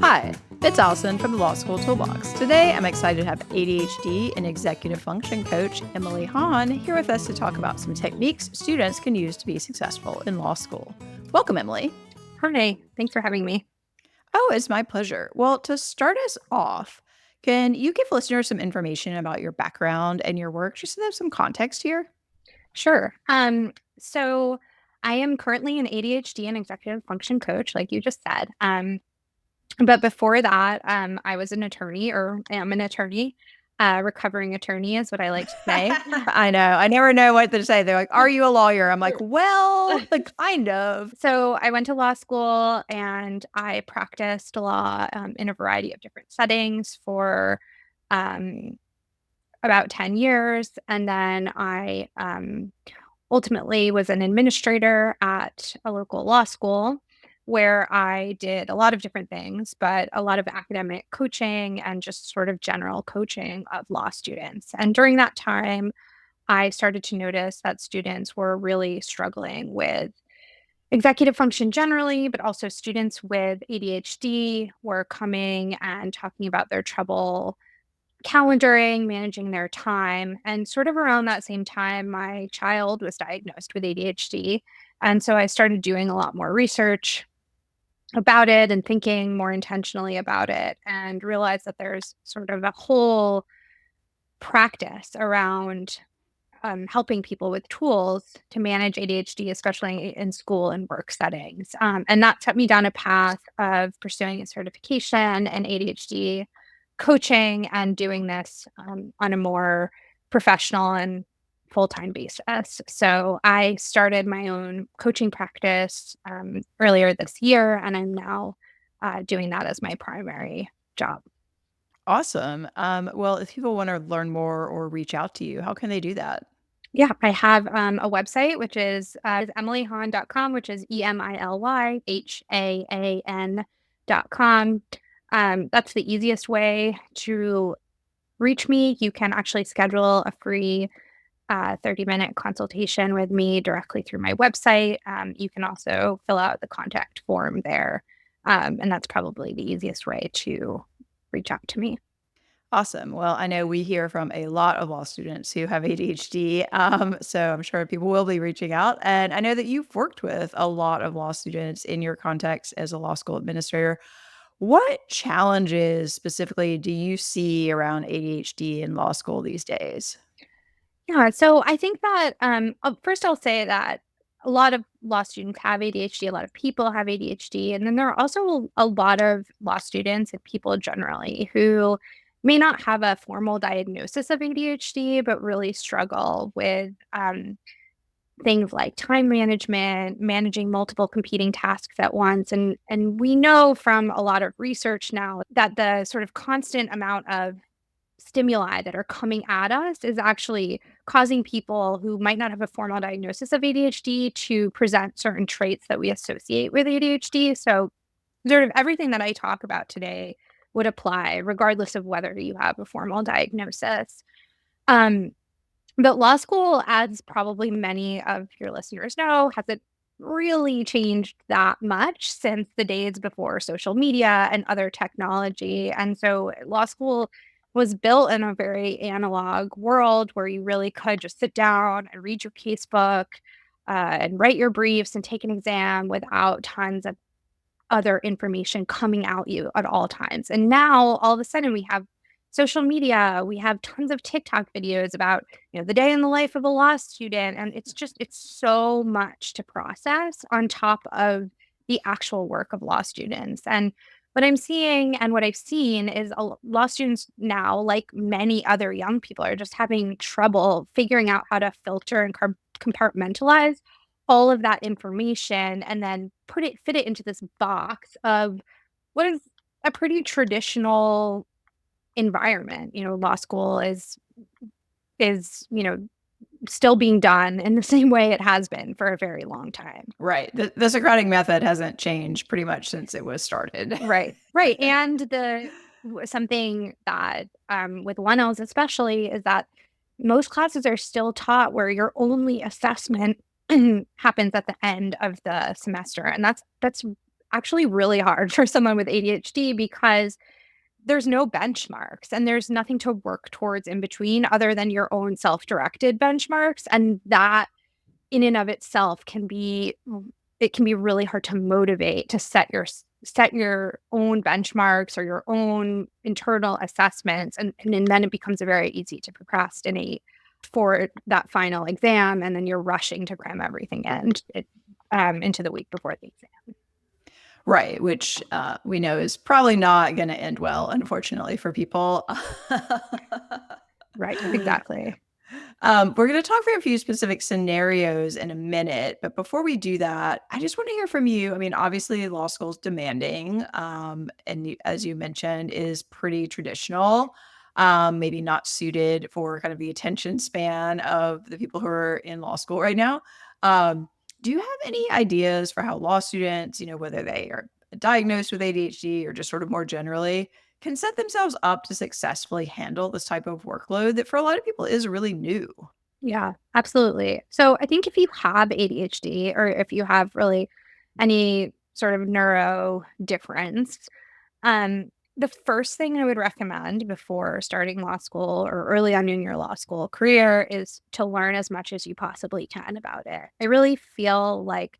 Hi, it's Alison from the Law School Toolbox. Today, I'm excited to have ADHD and executive function coach Emily Haan here with us to talk about some techniques students can use to be successful in law school. Welcome, Emily. Hi, thanks for having me. Oh, it's my pleasure. Well, to start us off, can you give listeners some information about your background and your work just so they have some context here? Sure. So I am currently an ADHD and executive function coach, like you just said. But before that, I was an attorney or am an attorney. Recovering attorney is what I like to say. I know. I never know what to say. They're like, "Are you a lawyer?" I'm like, "Well, kind of." So I went to law school and I practiced law in a variety of different settings for um, about 10 years. And then I ultimately was an administrator at a local law school where I did a lot of different things, but a lot of academic coaching and just sort of general coaching of law students. And during that time, I started to notice that students were really struggling with executive function generally, but also students with ADHD were coming and talking about their trouble calendaring, managing their time. And sort of around that same time, my child was diagnosed with ADHD. And so I started doing a lot more research about it and thinking more intentionally about it and realized that there's sort of a whole practice around helping people with tools to manage ADHD, especially in school and work settings. And that set me down a path of pursuing a certification in ADHD coaching and doing this on a more professional and full time basis. So I started my own coaching practice earlier this year, and I'm now doing that as my primary job. Awesome. Well, if people want to learn more or reach out to you, how can they do that? Yeah, I have a website, which is emilyhaan.com, which is EMILYHAAN.com. That's the easiest way to reach me. You can actually schedule a free 30-minute consultation with me directly through my website. You can also fill out the contact form there. And that's probably the easiest way to reach out to me. Awesome. Well, I know we hear from a lot of law students who have ADHD, so I'm sure people will be reaching out. And I know that you've worked with a lot of law students in your context as a law school administrator. What challenges specifically do you see around ADHD in law school these days? Yeah, so I think that first I'll say that a lot of law students have ADHD, a lot of people have ADHD, and then there are also a lot of law students and people generally who may not have a formal diagnosis of ADHD, but really struggle with things like time management, managing multiple competing tasks at once. And we know from a lot of research now that the sort of constant amount of stimuli that are coming at us is actually causing people who might not have a formal diagnosis of ADHD to present certain traits that we associate with ADHD. So, sort of everything that I talk about today would apply regardless of whether you have a formal diagnosis. Um, but law school, as probably many of your listeners know, hasn't really changed that much since the days before social media and other technology. And so law school was built in a very analog world where you really could just sit down and read your casebook and write your briefs and take an exam without tons of other information coming out you at all times. And now all of a sudden we have social media, we have tons of TikTok videos about, the day in the life of a law student. And it's so much to process on top of the actual work of law students. And what I'm seeing and what I've seen is law students now, like many other young people, are just having trouble figuring out how to filter and compartmentalize all of that information and then fit it into this box of what is a pretty traditional environment. Law school is still being done in the same way it has been for a very long time. Right. The Socratic method hasn't changed pretty much since it was started. Right. Right. And something that with 1Ls especially is that most classes are still taught where your only assessment happens at the end of the semester. And that's actually really hard for someone with ADHD because there's no benchmarks and there's nothing to work towards in between other than your own self-directed benchmarks. And that in and of itself can be it can be really hard to motivate to set your own benchmarks or your own internal assessments and then it becomes very easy to procrastinate for that final exam and then you're rushing to cram everything into the week before the exam. Right, which we know is probably not going to end well, unfortunately, for people. Right, exactly. We're going to talk through a few specific scenarios in a minute, but before we do that, I just want to hear from you. I mean, obviously, law school is demanding, and as you mentioned, is pretty traditional. Maybe not suited for kind of the attention span of the people who are in law school right now. Do you have any ideas for how law students, whether they are diagnosed with ADHD or just sort of more generally, can set themselves up to successfully handle this type of workload that for a lot of people is really new? Yeah, absolutely. So I think if you have ADHD or if you have really any sort of neuro difference, um, the first thing I would recommend before starting law school or early on in your law school career is to learn as much as you possibly can about it. I really feel like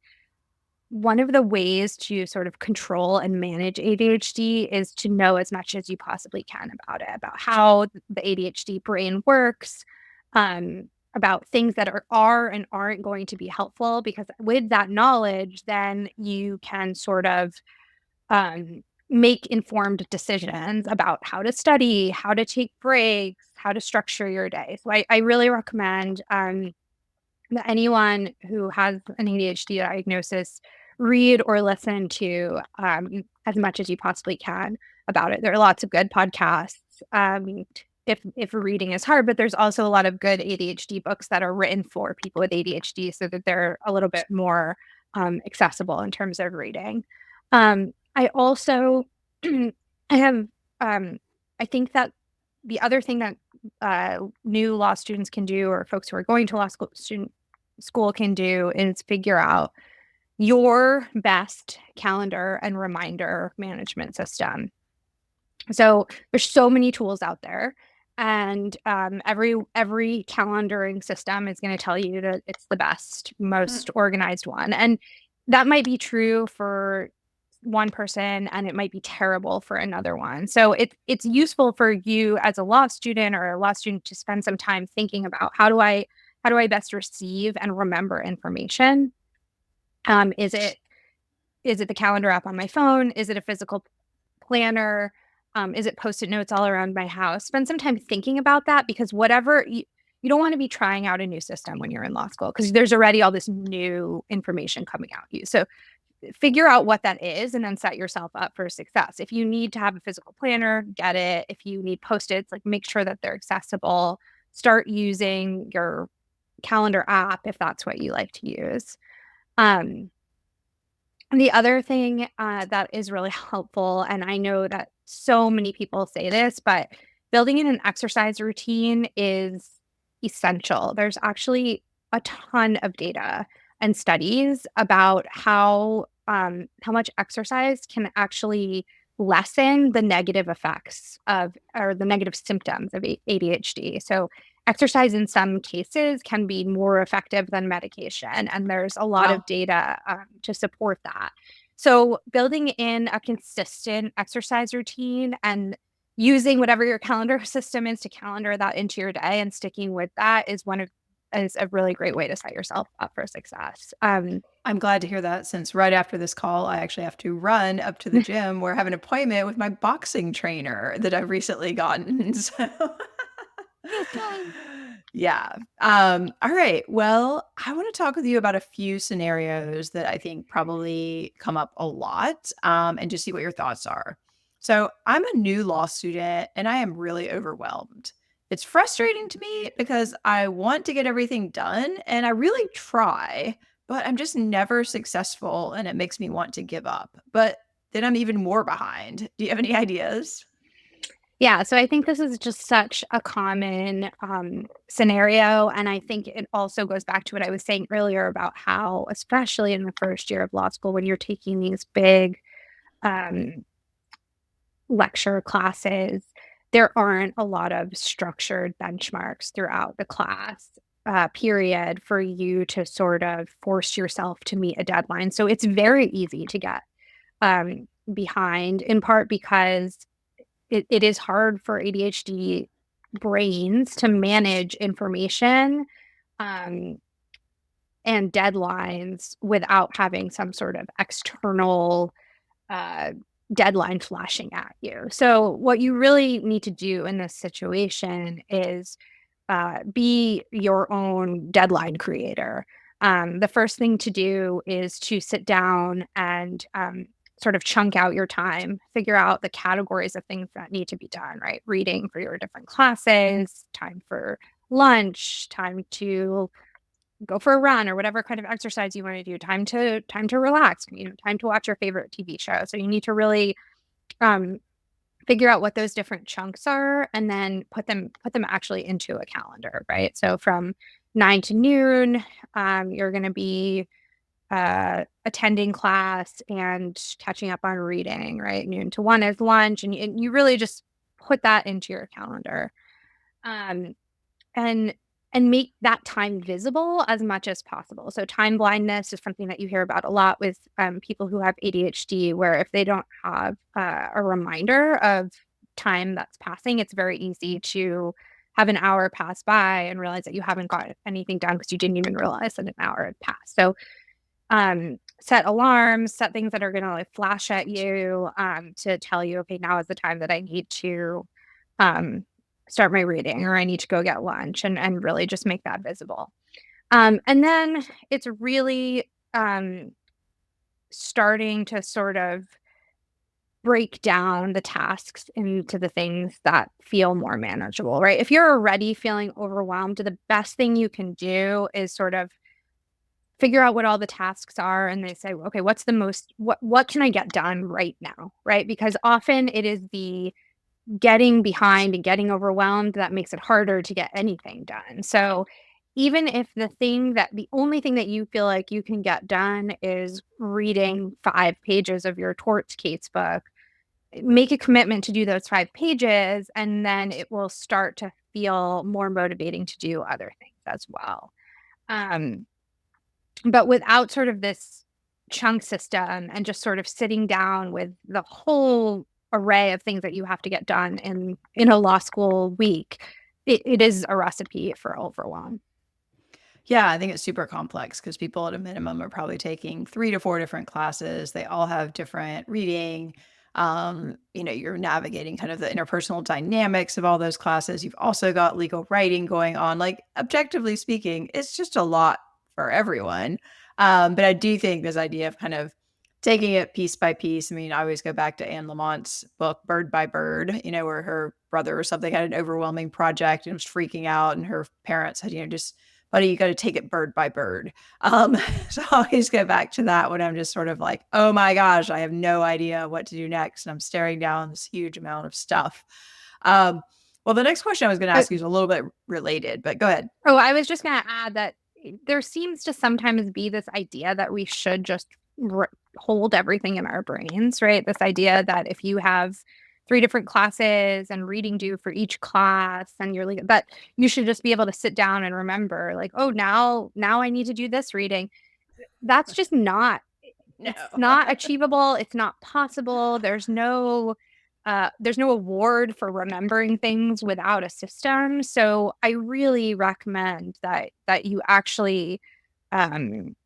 one of the ways to sort of control and manage ADHD is to know as much as you possibly can about it, about how the ADHD brain works, about things that are and aren't going to be helpful. Because with that knowledge, then you can sort of make informed decisions about how to study, how to take breaks, how to structure your day. So I really recommend that anyone who has an ADHD diagnosis read or listen to as much as you possibly can about it. There are lots of good podcasts. If reading is hard, but there's also a lot of good ADHD books that are written for people with ADHD, so that they're a little bit more accessible in terms of reading. I also, I have, I think that the other thing that new law students can do, or folks who are going to school can do, is figure out your best calendar and reminder management system. So there's so many tools out there, and every calendaring system is going to tell you that it's the best, Mm. most organized one, and that might be true for one person and it might be terrible for another one. So it's useful for you as a law student or a law student to spend some time thinking about how do I best receive and remember information? Is it the calendar app on my phone? Is it a physical planner? Is it post-it notes all around my house? Spend some time thinking about that because whatever you don't want to be trying out a new system when you're in law school because there's already all this new information coming at you. So figure out what that is and then set yourself up for success. If you need to have a physical planner, get it. If you need post-its, like make sure that they're accessible. Start using your calendar app if that's what you like to use. Um, and the other thing that is really helpful, and I know that so many people say this, but building in an exercise routine is essential. There's actually a ton of data and studies about how much exercise can actually lessen the negative effects of or the negative symptoms of ADHD. So exercise in some cases can be more effective than medication, and there's a lot of Wow. data to support that. So building in a consistent exercise routine and using whatever your calendar system is to calendar that into your day and sticking with that is a really great way to set yourself up for success. I'm glad to hear that since right after this call, I actually have to run up to the gym where I have an appointment with my boxing trainer that I've recently gotten. So Oh, fun. yeah. All right. Well, I want to talk with you about a few scenarios that I think probably come up a lot, and just see what your thoughts are. So, I'm a new law student and I am really overwhelmed. It's frustrating to me because I want to get everything done and I really try, but I'm just never successful and it makes me want to give up. But then I'm even more behind. Do you have any ideas? Yeah, so I think this is just such a common scenario. And I think it also goes back to what I was saying earlier about how, especially in the first year of law school, when you're taking these big um, lecture classes, there aren't a lot of structured benchmarks throughout the class period for you to sort of force yourself to meet a deadline. So it's very easy to get behind, in part because it is hard for ADHD brains to manage information um, and deadlines without having some sort of external uh, deadline flashing at you. So, what you really need to do in this situation is be your own deadline creator. The first thing to do is to sit down and sort of chunk out your time, figure out the categories of things that need to be done, right? Reading for your different classes, time for lunch, time to go for a run or whatever kind of exercise you want to do, time to relax, time to watch your favorite TV show. So you need to really um figure out what those different chunks are and then put them actually into a calendar, right? So from 9 to noon, you're going to be attending class and catching up on reading, right? Noon to 1 is lunch, and you really just put that into your calendar. Um, and make that time visible as much as possible. So time blindness is something that you hear about a lot with people who have ADHD, where if they don't have a reminder of time that's passing, it's very easy to have an hour pass by and realize that you haven't got anything done because you didn't even realize that an hour had passed. So set alarms, set things that are going to like flash at you to tell you, okay, now is the time that I need to um, start my reading or I need to go get lunch, and really just make that visible. And then it's really starting to sort of break down the tasks into the things that feel more manageable, right? If you're already feeling overwhelmed, the best thing you can do is sort of figure out what all the tasks are, and they say, okay, what can I get done right now, right? Because often it is the getting behind and getting overwhelmed that makes it harder to get anything done. So even if the only thing that you feel like you can get done is reading 5 pages of your torts case book, make a commitment to do those 5 pages, and then it will start to feel more motivating to do other things as well. Um, but without sort of this chunk system and just sort of sitting down with the whole array of things that you have to get done in a law school week, it is a recipe for overwhelm. Yeah, I think it's super complex because people at a minimum are probably taking 3 to 4 different classes. They all have different reading. You're navigating kind of the interpersonal dynamics of all those classes. You've also got legal writing going on. Like, objectively speaking, it's just a lot for everyone. But I do think this idea of kind of taking it piece by piece. I mean, I always go back to Anne Lamont's book, Bird by Bird, where her brother or something had an overwhelming project and was freaking out, and her parents had, just buddy, you got to take it bird by bird. So I always go back to that when I'm just sort of like, oh my gosh, I have no idea what to do next. And I'm staring down this huge amount of stuff. Um, well, the next question I was going to Uh, ask you is a little bit related, but go ahead. oh, I was just going to add that there seems to sometimes be this idea that we should just hold everything in our brains, right? This idea that if you have 3 different classes and reading due for each class, and you're like that, you should just be able to sit down and remember, like, oh, now I need to do this reading. That's just not, No. it's not achievable. It's not possible. There's no award for remembering things without a system. So I really recommend that you actually um,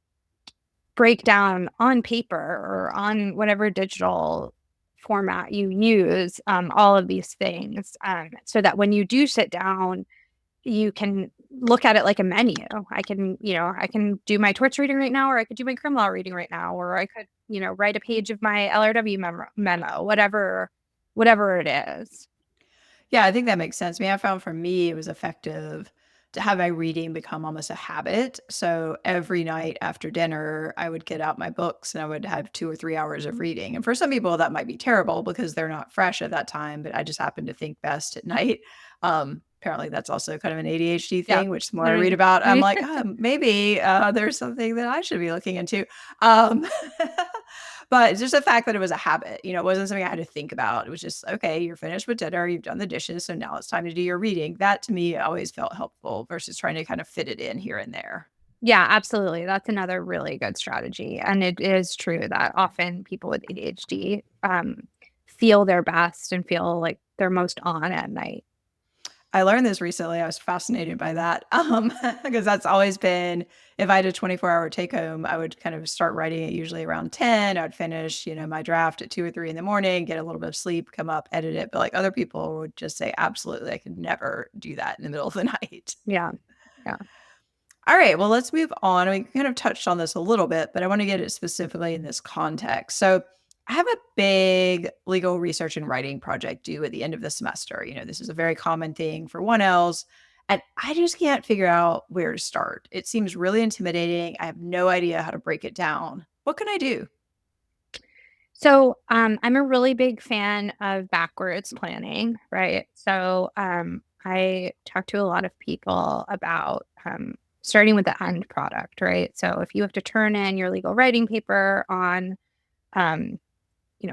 break down on paper or on whatever digital format you use all of these things, so that when you do sit down, you can look at it like a menu. I can do my torts reading right now, or I could do my crim law reading right now, or I could, write a page of my LRW memo, whatever it is. Yeah, I think that makes sense. I mean, I found for me it was effective to have my reading become almost a habit. So every night after dinner, I would get out my books and I would have 2 or 3 hours of reading. And for some people, that might be terrible because they're not fresh at that time, but I just happen to think best at night. Apparently, that's also kind of an ADHD Yeah. thing, which the more I I read mean about, I'm like, maybe there's something that I should be looking into. Um, but just the fact that it was a habit, it wasn't something I had to think about. It was just, okay, you're finished with dinner, you've done the dishes, so now it's time to do your reading. That to me always felt helpful versus trying to kind of fit it in here and there. Yeah, absolutely. That's another really good strategy, and it is true that often people with ADHD, feel their best and feel like they're most on at night. I learned this recently. I was fascinated by that because that's always been if I had a 24-hour take home, I would kind of start writing it usually around 10. I'd finish, my draft at 2 or 3 in the morning, get a little bit of sleep, come up, edit it. But like other people would just say, absolutely, I could never do that in the middle of the night. Yeah. Yeah. All right, well, let's move on. We kind of touched on this a little bit, but I want to get it specifically in this context. So, I have a big legal research and writing project due at the end of the semester. This is a very common thing for 1Ls, and I just can't figure out where to start. It seems really intimidating. I have no idea how to break it down. What can I do? So, I'm a really big fan of backwards planning, right? So, I talk to a lot of people about starting with the end product, right? So, if you have to turn in your legal writing paper on, um,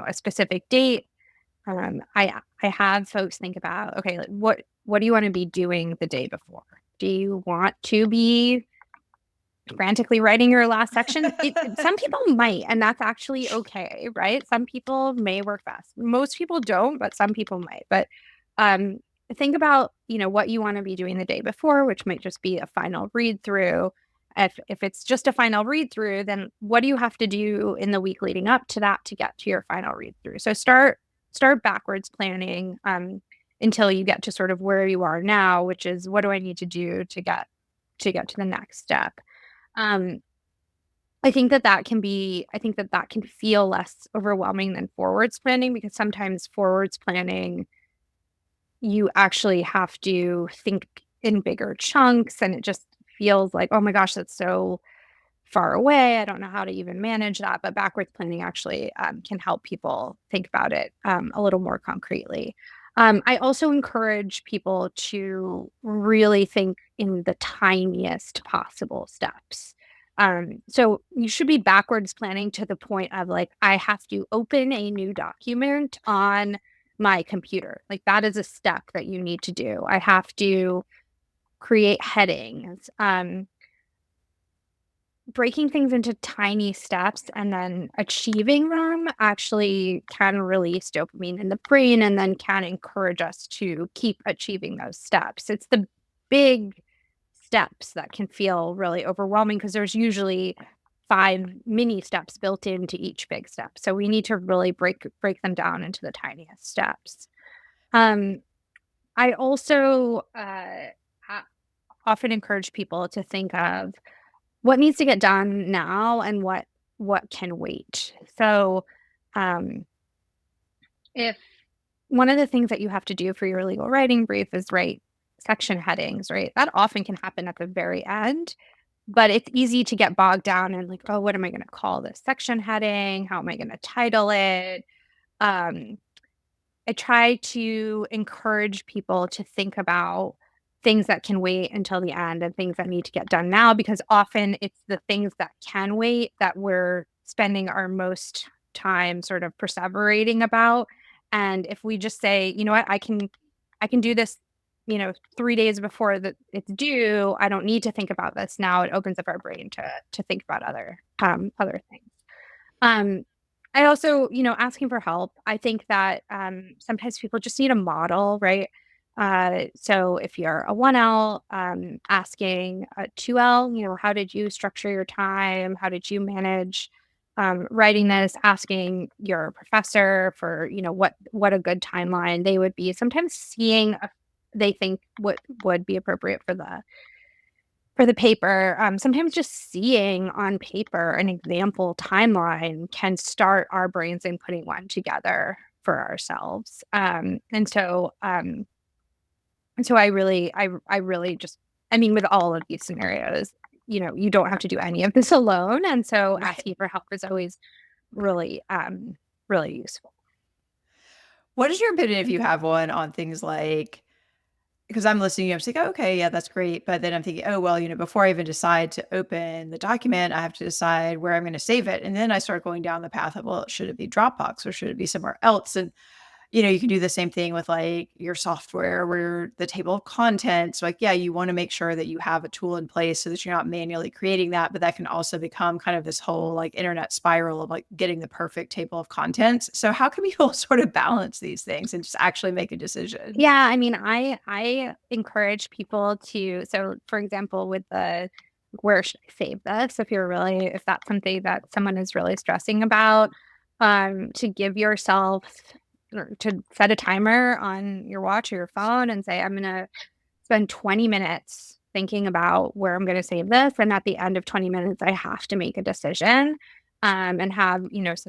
a specific date, I have folks think about, okay, like what do you want to be doing the day before? Do you want to be frantically writing your last section? Some people might, and that's actually okay, right? Some people may work best. Most people don't, but some people might. But um, think about, what you want to be doing the day before, which might just be a final read through. If it's just a final read through, then what do you have to do in the week leading up to that to get to your final read through? So start backwards planning until you get to sort of where you are now, which is what do I need to do to get to the next step. um, I think that that can feel less overwhelming than forwards planning because sometimes forwards planning, you actually have to think in bigger chunks and it just feels like, oh my gosh, that's so far away. I don't know how to even manage that. But backwards planning actually can help people think about it a little more concretely. I also encourage people to really think in the tiniest possible steps. So you should be backwards planning to the point of like, I have to open a new document on my computer. Like that is a step that you need to do. I have to create headings. Breaking things into tiny steps and then achieving them actually can release dopamine in the brain and then can encourage us to keep achieving those steps. It's the big steps that can feel really overwhelming because there's usually 5 mini steps built into each big step. So we need to really break them down into the tiniest steps. Um, I also often encourage people to think of what needs to get done now and what can wait. So, um, if one of the things that you have to do for your legal writing brief is write section headings, right? That often can happen at the very end, but it's easy to get bogged down and like, oh, what am I going to call this section heading? How am I going to title it? Um, I try to encourage people to think about things that can wait until the end and things that need to get done now, because often it's the things that can wait that we're spending our most time sort of perseverating about. And if we just say, you know what, I can do this, 3 days before that it's due. I don't need to think about this now. It opens up our brain to think about other things. Um, I also, asking for help. I think that sometimes people just need a model, right? So if you're a 1L, asking a 2L, how did you structure your time? How did you manage writing this? Asking your professor for, what a good timeline they would be. Sometimes seeing they think what would be appropriate for the paper. Sometimes just seeing on paper an example timeline can start our brains in putting one together for ourselves. And so I really just I mean, with all of these scenarios, you don't have to do any of this alone. And so Right. asking for help is always really, really useful. What is your opinion if you have one on things like, because I'm listening, I'm just like, "Oh, okay, yeah, that's great." But then I'm thinking, oh, well, before I even decide to open the document, I have to decide where I'm going to save it. And then I start going down the path of, well, should it be Dropbox or should it be somewhere else? And you can do the same thing with like your software where the table of contents, like, yeah, you want to make sure that you have a tool in place so that you're not manually creating that. But that can also become kind of this whole like internet spiral of like getting the perfect table of contents. So how can people sort of balance these things and just actually make a decision? Yeah, I mean, I encourage people to, so for example, with the where should I save this? If that's something that someone is really stressing about, to give yourself or to set a timer on your watch or your phone and say, I'm gonna spend 20 minutes thinking about where I'm gonna save this. And at the end of 20 minutes, I have to make a decision, and have,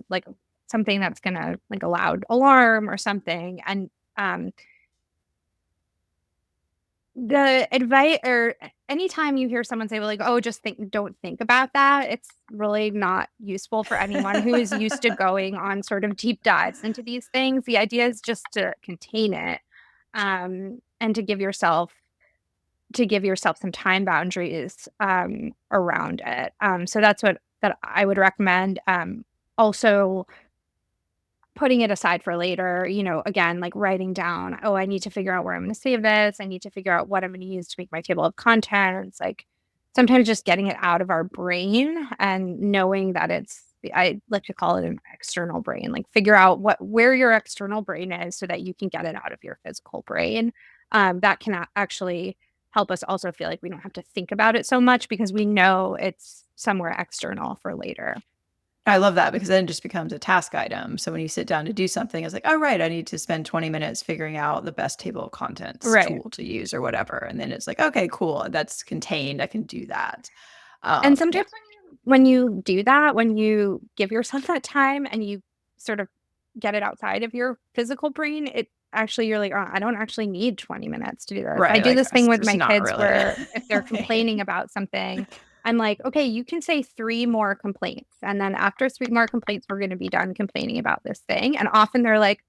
like something that's gonna like a loud alarm or something. And um the advice or anytime you hear someone say, well, like, "Oh, just don't think about that," it's really not useful for anyone who is used to going on sort of deep dives into these things. The idea is just to contain it, and to give yourself some time boundaries, around it. So that's what that I would recommend. Also putting it aside for later, again, like writing down, oh, I need to figure out where I'm going to save this. I need to figure out what I'm going to use to make my table of contents. Like sometimes just getting it out of our brain and knowing that I like to call it an external brain, like figure out where your external brain is so that you can get it out of your physical brain. That can actually help us also feel like we don't have to think about it so much because we know it's somewhere external for later. I love that because then it just becomes a task item. So when you sit down to do something, it's like, oh, right, I need to spend 20 minutes figuring out the best table of contents Right. tool to use or whatever. And then it's like, okay, cool. That's contained. I can do that. And Yeah. sometimes when you do that, when you give yourself that time and you sort of get it outside of your physical brain, it actually you're like, "Oh, I don't actually need 20 minutes to do this." I Right. do Like, this thing with it's my not kids really. where if they're complaining about something, I'm like, "Okay, you can say 3 more complaints, and then after 3 more complaints, we're gonna be done complaining about this thing." And often they're like,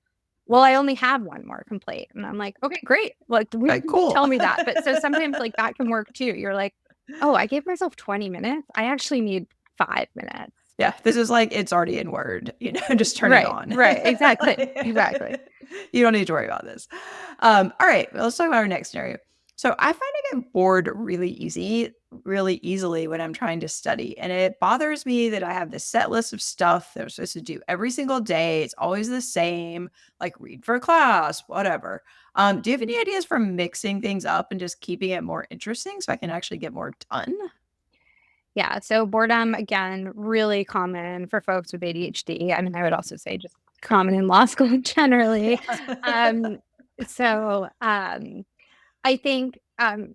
"Well, I only have 1 more complaint." And I'm like, "Okay, great. Like, Like, cool. tell me that." But so sometimes, like, that can work too. You're like, "Oh, I gave myself 20 minutes. I actually need 5 minutes." Yeah, this is like it's already in Word, just turn it Right, on. right, exactly, exactly. Like, you don't need to worry about this. All right, well, let's talk about our next scenario. So I find I get bored really easily when I'm trying to study. And it bothers me that I have this set list of stuff that I'm supposed to do every single day. It's always the same, like read for class, whatever. Do you have any ideas for mixing things up and just keeping it more interesting so I can actually get more done? Yeah, so boredom, again, really common for folks with ADHD. I mean, I would also say just common in law school generally. Yeah. Um, so, I think,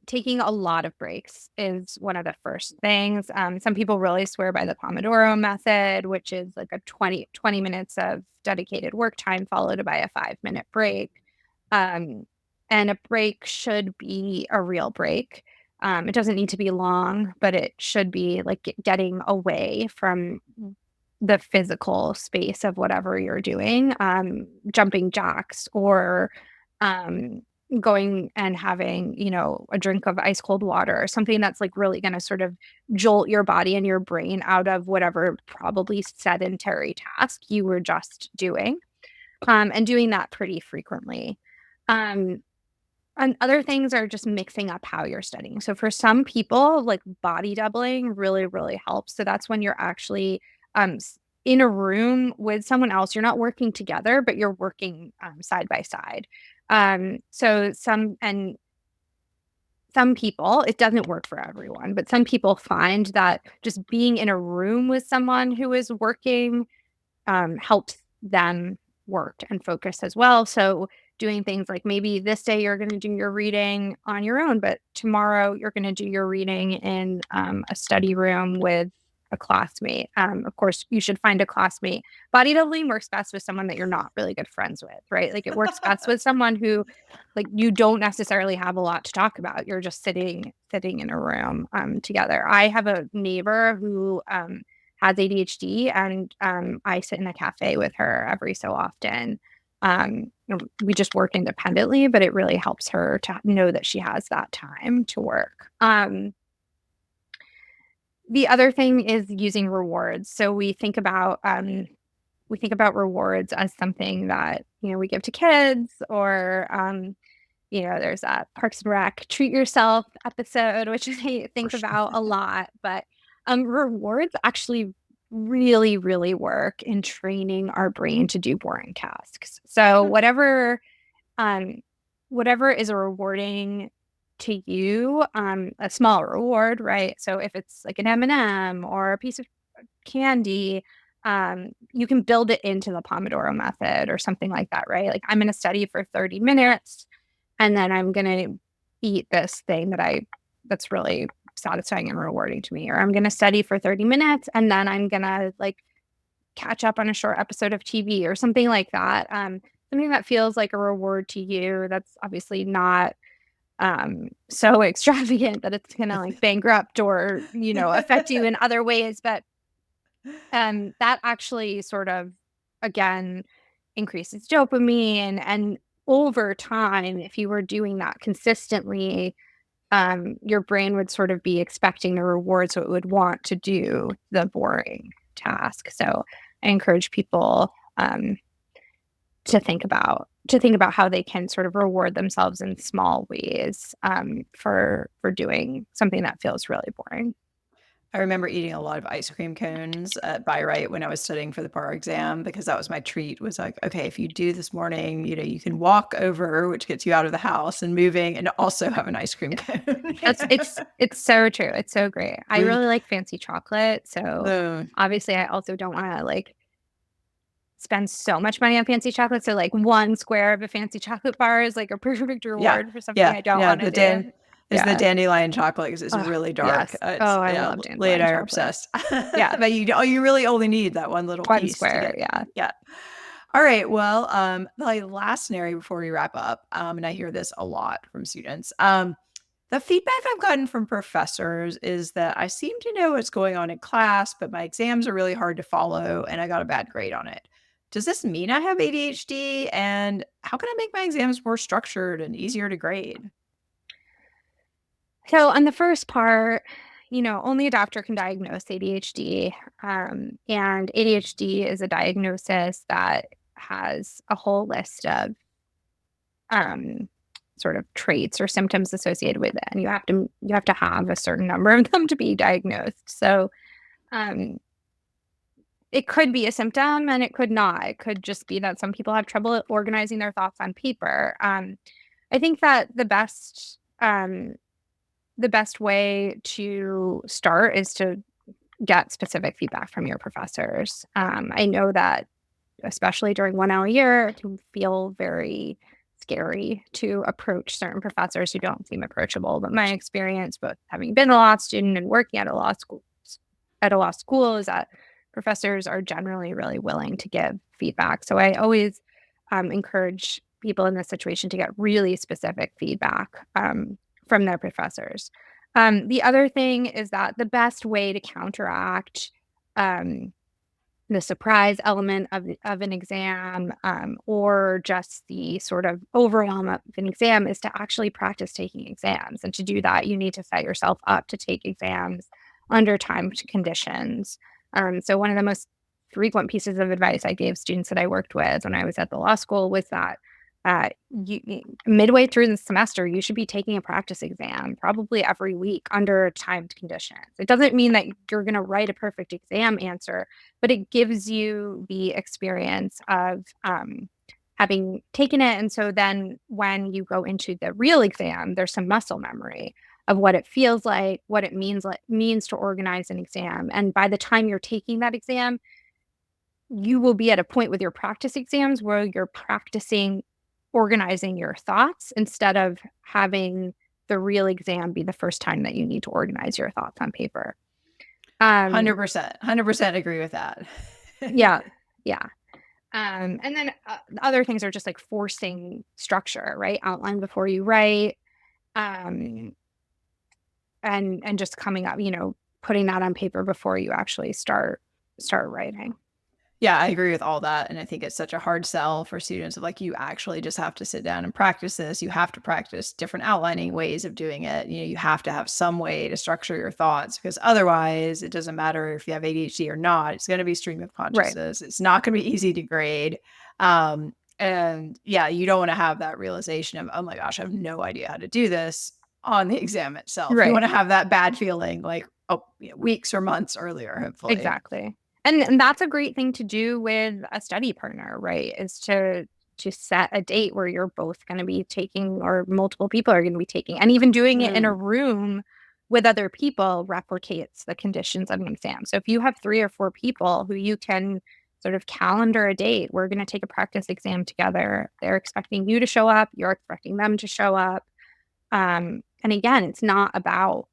taking a lot of breaks is one of the first things. Some people really swear by the Pomodoro method, which is like a twenty minutes of dedicated work time followed by a 5-minute break. Um, and a break should be a real break. It doesn't need to be long, but it should be like getting away from the physical space of whatever you're doing, jumping jacks or um, going and having, a drink of ice cold water or something that's like really going to sort of jolt your body and your brain out of whatever probably sedentary task you were just doing, and doing that pretty frequently. Um, and other things are just mixing up how you're studying. So for some people, like body doubling really, really helps. So that's when you're actually in a room with someone else. You're not working together, but you're working side by side. So some people, it doesn't work for everyone, but some people find that just being in a room with someone who is working helps them work and focus as well. So doing things like maybe this day you're going to do your reading on your own, but tomorrow you're going to do your reading in a study room with a classmate. Of course, you should find a classmate. Body doubling works best with someone that you're not really good friends with, right? Like it works best with someone who, like, you don't necessarily have a lot to talk about. You're just sitting in a room together. I have a neighbor who has ADHD, and I sit in a cafe with her every so often. We just work independently, but it really helps her to know that she has that time to work. The other thing is using rewards. So we think about rewards as something that, we give to kids, or there's that Parks and Rec treat yourself episode, which I For think sure. about a lot. But rewards actually really, really work in training our brain to do boring tasks. So um, whatever is rewarding to you, a small reward, right? So if it's like an M&M or a piece of candy, you can build it into the Pomodoro method or something like that, right? Like I'm going to study for 30 minutes, and then I'm going to eat this thing that's really satisfying and rewarding to me. Or I'm going to study for 30 minutes, and then I'm going to like catch up on a short episode of TV or something like that. Something that feels like a reward to you. That's obviously not so extravagant that it's going to like bankrupt or, affect you in other ways. But that actually sort of, again, increases dopamine. And over time, if you were doing that consistently, your brain would sort of be expecting the reward, so it would want to do the boring task. So I encourage people to think about how they can sort of reward themselves in small ways, for doing something that feels really boring. I remember eating a lot of ice cream cones at Bayreuth when I was studying for the bar exam, because that was my treat, was like, okay, if you do this morning, you can walk over, which gets you out of the house and moving, and also have an ice cream cone. It's so true. It's so great. I We, really like fancy chocolate, so the obviously I also don't want to like spend so much money on fancy chocolate. So like one square of a fancy chocolate bar is like a perfect Yeah, reward for something yeah, I don't yeah, want to the do. dan is the Yeah. dandelion chocolate, 'cause it's Oh, really dark. yes. It's Oh, I yeah, love Leigh and dandelion I are chocolate. obsessed. Yeah. But you really only need that one little One piece to square. get Yeah. yeah. All right, well, my last scenario before we wrap up, and I hear this a lot from students, the feedback I've gotten from professors is that I seem to know what's going on in class, but my exams are really hard to follow and I got a bad grade on it. Does this mean I have ADHD? And how can I make my exams more structured and easier to grade? So on the first part, only a doctor can diagnose ADHD. And ADHD is a diagnosis that has a whole list of um, sort of traits or symptoms associated with it, and you have to have a certain number of them to be diagnosed. So um, it could be a symptom, and it could not. It could just be that some people have trouble organizing their thoughts on paper. I think that the best way to start is to get specific feedback from your professors. I know that, especially during 1 hour a year, it can feel very scary to approach certain professors who don't seem approachable. But my experience, both having been a law student and working at a law school, is that professors are generally really willing to give feedback. So I always encourage people in this situation to get really specific feedback from their professors. The other thing is that the best way to counteract um, the surprise element of an exam, or just the sort of overwhelm of an exam, is to actually practice taking exams. And to do that, you need to set yourself up to take exams under timed conditions. So one of the most frequent pieces of advice I gave students that I worked with when I was at the law school was that midway through the semester, you should be taking a practice exam probably every week under timed conditions. It doesn't mean that you're going to write a perfect exam answer, but it gives you the experience of having taken it. And so then when you go into the real exam, there's some muscle memory of what it feels like, what it means to organize an exam. And by the time you're taking that exam, you will be at a point with your practice exams where you're practicing organizing your thoughts instead of having the real exam be the first time that you need to organize your thoughts on paper. Um, 100%. 100% agree with that. yeah, yeah. And then other things are just like forcing structure, right? Outline before you write, um, and just coming up, putting that on paper before you actually start writing. Yeah, I agree with all that. And I think it's such a hard sell for students of like, you actually just have to sit down and practice this. You have to practice different outlining ways of doing it. You have to have some way to structure your thoughts because otherwise, it doesn't matter if you have ADHD or not. It's going to be stream of Right. consciousness. It's not going to be easy to grade. And yeah, you don't want to have that realization of, oh my gosh, I have no idea how to do this on the exam itself. You Right. want to have that bad feeling like, oh, weeks or months earlier, hopefully. Exactly. And that's a great thing to do with a study partner, right? Is to set a date where you're both going to be taking, or multiple people are going to be taking, and even doing it in a Mm. room with other people replicates the conditions of an exam. So if you have 3 or 4 people who you can sort of calendar a date, we're going to take a practice exam together. They're expecting you to show up, you're expecting them to show up. And again, it's not about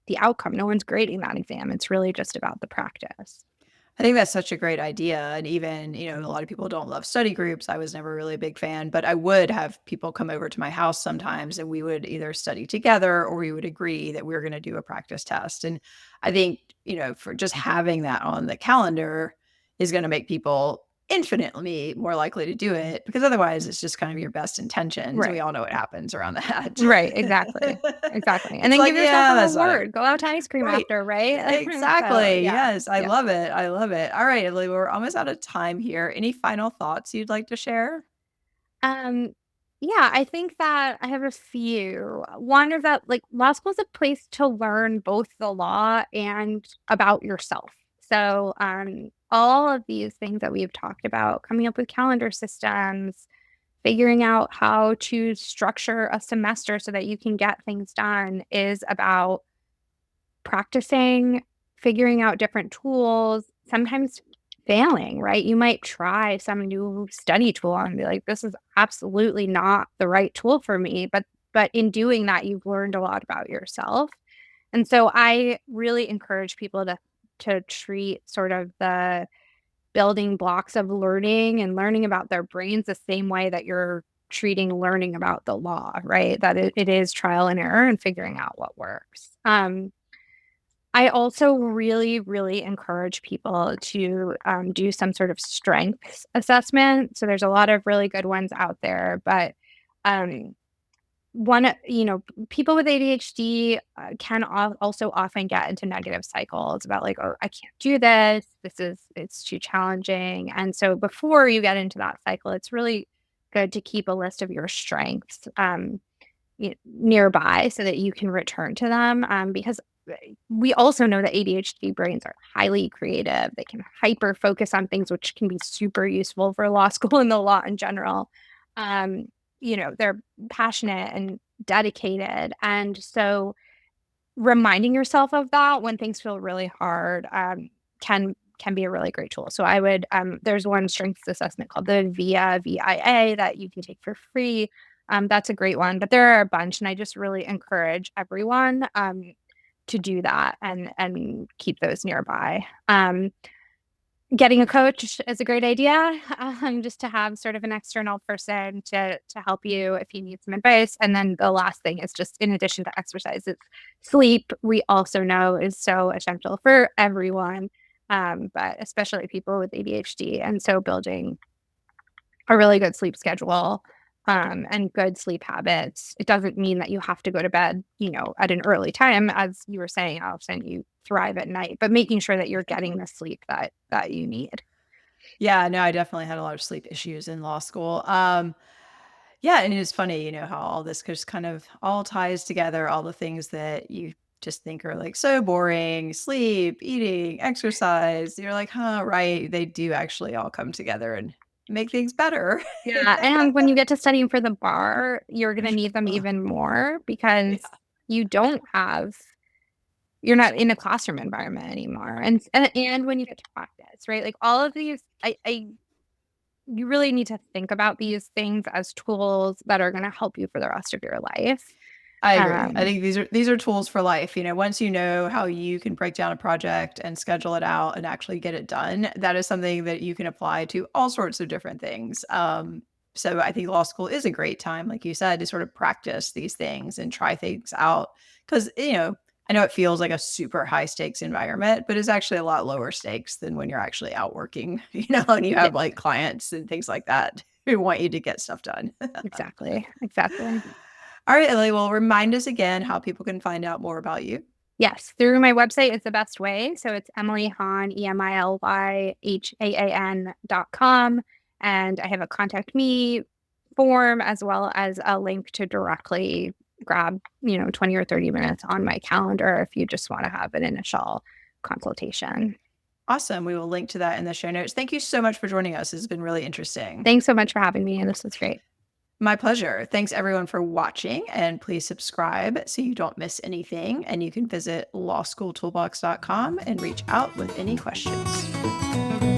the outcome. No one's grading that exam. It's really just about the practice. I think that's such a great idea. And even, a lot of people don't love study groups. I was never really a big fan, but I would have people come over to my house sometimes and we would either study together or we would agree that we were going to do a practice test. And I think, for just having that on the calendar is going to make people infinitely more likely to do it because otherwise it's just kind of your best intentions. And we Right. all know what happens around that. Right. Exactly. Exactly. And It's then like, give yourself a yeah, that's not it. reward. Go out to ice cream Right. after, right? So Exactly. yeah. Yes. I Yeah. love it. I love it. All right, Lily, we're almost out of time here. Any final thoughts you'd like to share? Um, yeah, I think that I have a few. One is that like law school is a place to learn both the law and about yourself. So, all of these things that we've talked about, coming up with calendar systems, figuring out how to structure a semester so that you can get things done, is about practicing, figuring out different tools, sometimes failing, right? You might try some new study tool and be like, this is absolutely not the right tool for me. But in doing that, you've learned a lot about yourself. And so I really encourage people to treat sort of the building blocks of learning and learning about their brains the same way that you're treating learning about the law, right? That it is trial and error and figuring out what works. I also really, really encourage people to do some sort of strengths assessment. So there's a lot of really good ones out there, but um, people with ADHD can also often get into negative cycles about like, oh, I can't do this. It's too challenging. And so before you get into that cycle, it's really good to keep a list of your strengths nearby so that you can return to them. Because we also know that ADHD brains are highly creative. They can hyper focus on things, which can be super useful for law school and the law in general. Um, they're passionate and dedicated. And so reminding yourself of that when things feel really hard can be a really great tool. So I would there's one strengths assessment called the VIA that you can take for free. That's a great one, but there are a bunch, and I just really encourage everyone to do that and keep those nearby. Getting a coach is a great idea, just to have sort of an external person to help you if you need some advice. And then the last thing is just in addition to exercise, it's sleep. We also know is so essential for everyone, but especially people with ADHD. And so building a really good sleep schedule and good sleep habits. It doesn't mean that you have to go to bed, at an early time, as you were saying, Allison. You thrive at night, but making sure that you're getting the sleep that you need. Yeah, no, I definitely had a lot of sleep issues in law school. Yeah, and it is funny, how all this just kind of all ties together, all the things that you just think are like so boring, sleep, eating, exercise. You're like, huh, right. They do actually all come together and make things better. Yeah, and when you get to studying for the bar, you're gonna need them Ugh, even more because yeah. you don't have you're not in a classroom environment anymore. And when you get to practice, right? Like all of these, I you really need to think about these things as tools that are gonna help you for the rest of your life. I agree. I Um, think these are tools for life. Once you know how you can break down a project and schedule it out and actually get it done, that is something that you can apply to all sorts of different things. So I think law school is a great time, like you said, to sort of practice these things and try things out. Because I know it feels like a super high stakes environment, but it's actually a lot lower stakes than when you're actually out working, and you yeah, have like clients and things like that who want you to get stuff done. exactly, exactly. All right, Ellie. Well, remind us again how people can find out more about you. Yes, through my website is the best way. So it's Emily Haan, EMILYHAAN.com. And I have a contact me form as well as a link to directly grab, 20 or 30 minutes on my calendar if you just want to have an initial consultation. Awesome. We will link to that in the show notes. Thank you so much for joining us. It's been really interesting. Thanks so much for having me. And this was great. My pleasure. Thanks everyone for watching, and please subscribe so you don't miss anything. And you can visit lawschooltoolbox.com and reach out with any questions.